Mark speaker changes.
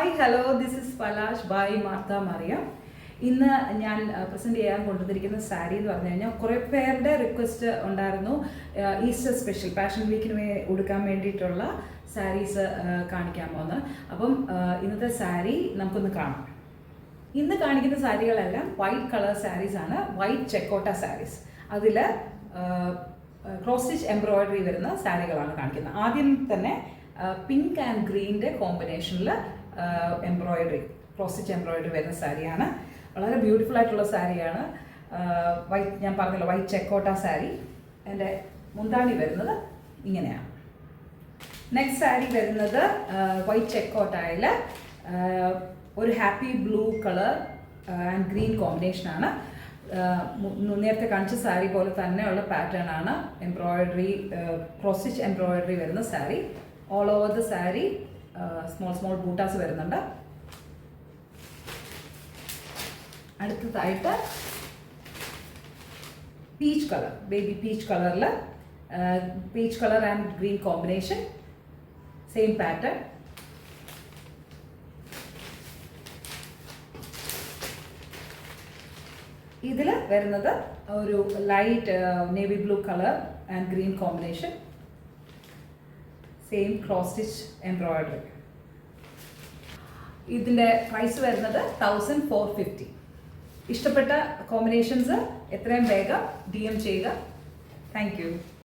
Speaker 1: Hi hello this is Palash by Martha Mariya. ഇന്ന് ഞാൻ present ചെയ്യാൻ കൊണ്ടുവന്നിരിക്കുന്ന സാരി എന്ന് പറഞ്ഞു കഴിഞ്ഞാൽ കുറേ പേരുടെ റിക്വസ്റ്റ് ഉണ്ടായിരുന്നു. ഈസ്റ്റർ സ്പെഷ്യൽ പാഷൻ വീക്കിന് ഉടുക്കാൻ വേണ്ടിയിട്ടുള്ള സാരീസ് കാണിക്കാമോ എന്ന്. അപ്പം ഇന്നത്തെ സാരി നമുക്കൊന്ന് കാണാം. ഇന്ന് കാണിക്കുന്ന സാരികളെല്ലാം വൈറ്റ് കളർ സാരീസ് ആണ്, വൈറ്റ് ചെക്കോട്ട സാരീസ്. അതിൽ ക്രോസ് സ്റ്റിച്ച് എംബ്രോയിഡറി വരുന്ന സാരികളാണ് കാണിക്കുന്നത്. ആദ്യം തന്നെ പിങ്ക് ആൻഡ് ഗ്രീനിൻ്റെ കോമ്പിനേഷനിൽ എംബ്രോയിഡറി, ക്രോസ് സ്റ്റിച്ച് എംബ്രോയിഡറി വരുന്ന സാരിയാണ്. വളരെ ബ്യൂട്ടിഫുൾ ആയിട്ടുള്ള സാരിയാണ്. വൈറ്റ്, ഞാൻ പറഞ്ഞല്ലോ, വൈറ്റ് ചെക്കോട്ട സാരി. എൻ്റെ മുന്താണി വരുന്നത് ഇങ്ങനെയാണ്. നെക്സ്റ്റ് സാരി വരുന്നത് വൈറ്റ് ചെക്കോട്ടയിൽ ഒരു happy blue colour and green കോമ്പിനേഷനാണ്. നേരത്തെ കാണിച്ച സാരി പോലെ തന്നെയുള്ള പാറ്റേൺ ആണ്. എംബ്രോയിഡറി, ക്രോസ് സ്റ്റിച്ച് എംബ്രോയിഡറി വരുന്ന sari. All over the sari small small ബൂട്ടാസ് വരുന്നുണ്ട്. അടുത്തതായിട്ട് പീച്ച് കളർ, ബേബി പീച്ച് കളറിൽ peach colour and green combination, same pattern. ഇതിൽ വരുന്നത് ഒരു light navy blue colour and green combination, same cross stitch embroidery. ഇതിൻ്റെ price വരുന്നത് 1450. ഇഷ്ടപ്പെട്ട കോമ്പിനേഷൻസ് എത്രയും വേഗം DM ചെയ്യുക. Thank U.